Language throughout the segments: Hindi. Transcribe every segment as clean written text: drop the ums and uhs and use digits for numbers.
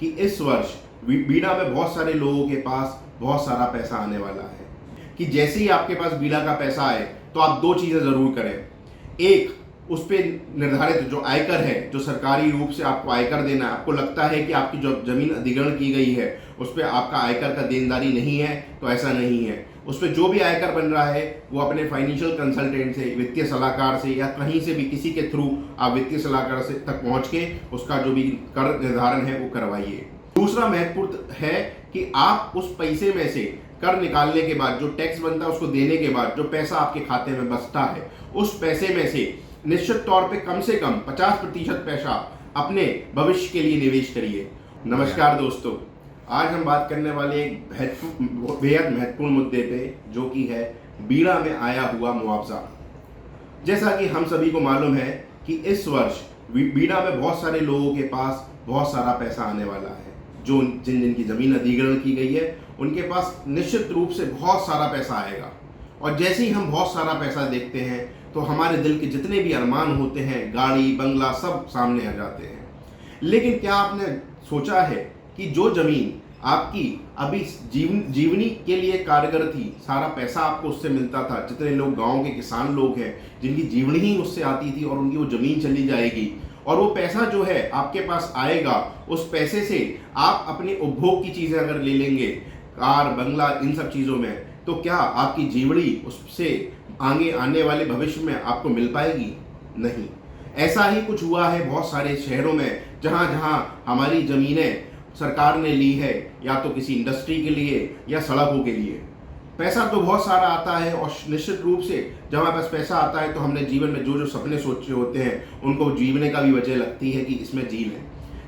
कि इस वर्ष बीड़ा में बहुत सारे लोगों के पास बहुत सारा पैसा आने वाला है। कि जैसे ही आपके पास बीड़ा का पैसा आए तो आप दो चीज़ें ज़रूर करें। एक, उस पर निर्धारित जो आयकर है, जो सरकारी रूप से आपको आयकर देना है, आपको लगता है कि आपकी जो जमीन अधिग्रहण की गई है उस पर आपका आयकर का देनदारी नहीं है, तो ऐसा नहीं है। उस पर जो भी आयकर बन रहा है वो अपने फाइनेंशियल कंसल्टेंट से, वित्तीय सलाहकार से या कहीं से भी किसी के थ्रू आप वित्तीय सलाहकार से तक पहुंच के उसका जो भी कर निर्धारण है वो करवाइए। दूसरा महत्वपूर्ण है कि आप उस पैसे में से कर निकालने के बाद जो टैक्स बनता है उसको देने के बाद जो पैसा आपके खाते में बचता है, उस पैसे में से निश्चित तौर पे कम से कम 50% पैसा अपने भविष्य के लिए निवेश करिए। नमस्कार दोस्तों, आज हम बात करने वाले एक बेहद महत्वपूर्ण मुद्दे पे, जो कि है बीड़ा में आया हुआ मुआवजा। जैसा कि हम सभी को मालूम है कि इस वर्ष बीड़ा में बहुत सारे लोगों के पास बहुत सारा पैसा आने वाला है। जो जिनकी जमीन अधिग्रहण की गई है उनके पास निश्चित रूप से बहुत सारा पैसा आएगा। और जैसे ही हम बहुत सारा पैसा देखते हैं तो हमारे दिल के जितने भी अरमान होते हैं, गाड़ी बंगला, सब सामने आ जाते हैं। लेकिन क्या आपने सोचा है कि जो जमीन आपकी अभी जीवनी के लिए कारगर थी, सारा पैसा आपको उससे मिलता था, जितने लोग गांव के किसान लोग हैं जिनकी जीवनी ही उससे आती थी और उनकी वो जमीन चली जाएगी, और वो पैसा जो है आपके पास आएगा, उस पैसे से आप अपनी उपभोग की चीज़ें अगर ले लेंगे, कार बंगला, इन सब चीज़ों में, तो क्या आपकी जीवनी उससे आगे आने वाले भविष्य में आपको मिल पाएगी? नहीं। ऐसा ही कुछ हुआ है बहुत सारे शहरों में, जहाँ जहाँ हमारी ज़मीनें सरकार ने ली है, या तो किसी इंडस्ट्री के लिए या सड़कों के लिए। पैसा तो बहुत सारा आता है, और निश्चित रूप से जब हमारे पास पैसा आता है तो हमने जीवन में जो जो सपने सोचे होते हैं उनको जीवने का भी वजह लगती है कि इसमें जी लें।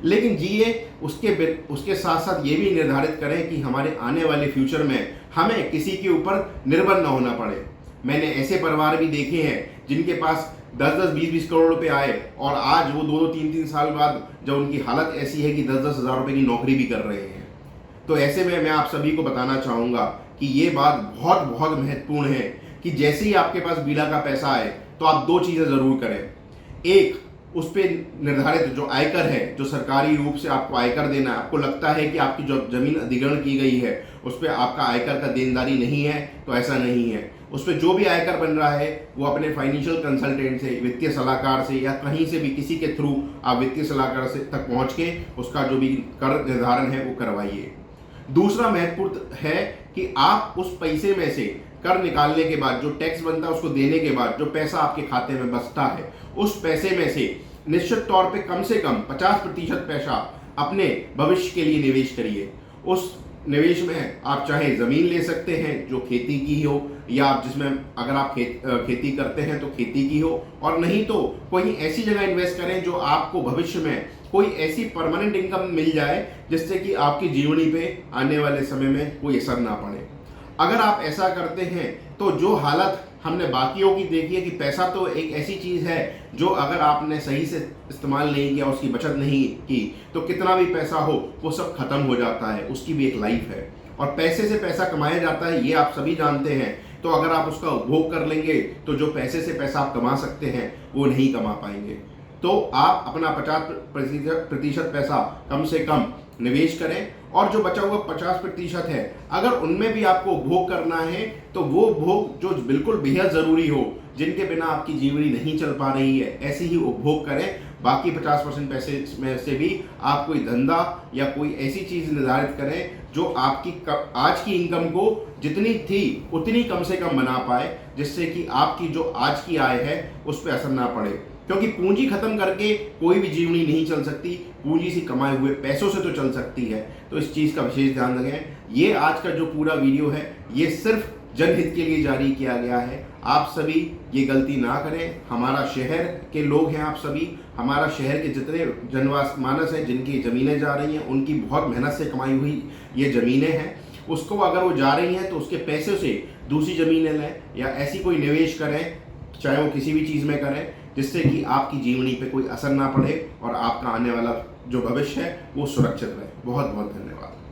लेकिन जिए उसके साथ साथ ये भी निर्धारित करें कि हमारे आने वाले फ्यूचर में हमें किसी के ऊपर निर्भर न होना पड़े। मैंने ऐसे परिवार भी देखे हैं जिनके पास 10-10, 20-20 करोड़ रुपए आए, और आज वो 2-2, 3-3 साल बाद जब उनकी हालत ऐसी है कि 10-10 हज़ार रुपए की नौकरी भी कर रहे हैं। तो ऐसे में मैं आप सभी को बताना चाहूँगा कि ये बात बहुत बहुत महत्वपूर्ण है कि जैसे ही आपके पास बीड़ा का पैसा आए तो आप दो चीज़ें ज़रूर करें। एक, उस पर निर्धारित जो आयकर है, जो सरकारी रूप से आपको आयकर देना है, आपको लगता है कि आपकी जो जमीन अधिग्रहण की गई है उस पर आपका आयकर का देनदारी नहीं है, तो ऐसा नहीं है। उस पर जो भी आयकर बन रहा है वो अपने फाइनेंशियल कंसल्टेंट से, वित्तीय सलाहकार से या कहीं से भी किसी के थ्रू आप वित्तीय सलाहकार से तक पहुँच के उसका जो भी कर निर्धारण है वो करवाइए। दूसरा महत्वपूर्ण है कि आप उस पैसे में से कर निकालने के बाद जो टैक्स बनता है उसको देने के बाद जो पैसा आपके खाते में बचता है, उस पैसे में से निश्चित तौर पे कम से कम 50% पैसा अपने भविष्य के लिए निवेश करिए। उस निवेश में आप चाहे ज़मीन ले सकते हैं जो खेती की हो, या आप जिसमें अगर आप खेती करते हैं तो खेती की हो, और नहीं तो कोई ऐसी जगह इन्वेस्ट करें जो आपको भविष्य में कोई ऐसी परमानेंट इनकम मिल जाए जिससे कि आपकी जीवनी पे आने वाले समय में कोई असर ना पड़े। अगर आप ऐसा करते हैं तो जो हालत हमने बाकियों की देखी है कि पैसा तो एक ऐसी चीज़ है जो अगर आपने सही से इस्तेमाल नहीं किया, उसकी बचत नहीं की, तो कितना भी पैसा हो वो सब खत्म हो जाता है। उसकी भी एक लाइफ है, और पैसे से पैसा कमाया जाता है, ये आप सभी जानते हैं। तो अगर आप उसका उपभोग कर लेंगे तो जो पैसे से पैसा आप कमा सकते हैं वो नहीं कमा पाएंगे। तो आप अपना 50% पैसा कम से कम निवेश करें, और जो बचा हुआ 50% है, अगर उनमें भी आपको उपभोग करना है तो वो उपभोग जो बिल्कुल बेहद ज़रूरी हो, जिनके बिना आपकी जीवनी नहीं चल पा रही है, ऐसे ही उपभोग करें। बाकी 50% पैसे में से भी आप कोई धंधा या कोई ऐसी चीज़ निर्धारित करें जो आपकी आज की इनकम को जितनी थी उतनी कम से कम बना पाए, जिससे कि आपकी जो आज की आय है उस पर असर ना पड़े। क्योंकि पूंजी खत्म करके कोई भी जीवनी नहीं चल सकती, पूंजी से कमाए हुए पैसों से तो चल सकती है। तो इस चीज़ का विशेष ध्यान रखें। ये आज का जो पूरा वीडियो है ये सिर्फ जनहित के लिए जारी किया गया है। आप सभी ये गलती ना करें। हमारा शहर के लोग हैं आप सभी, हमारा शहर के जितने जनवास मानस हैं जिनकी ज़मीनें जा रही हैं, उनकी बहुत मेहनत से कमाई हुई ये ज़मीनें हैं, उसको अगर वो जा रही हैं तो उसके पैसे से दूसरी ज़मीनें लें या ऐसी कोई निवेश करें, चाहे वो किसी भी चीज़ में करें, जिससे कि आपकी जीवनी पे कोई असर ना पड़े और आपका आने वाला जो भविष्य है वो सुरक्षित रहे। बहुत बहुत धन्यवाद।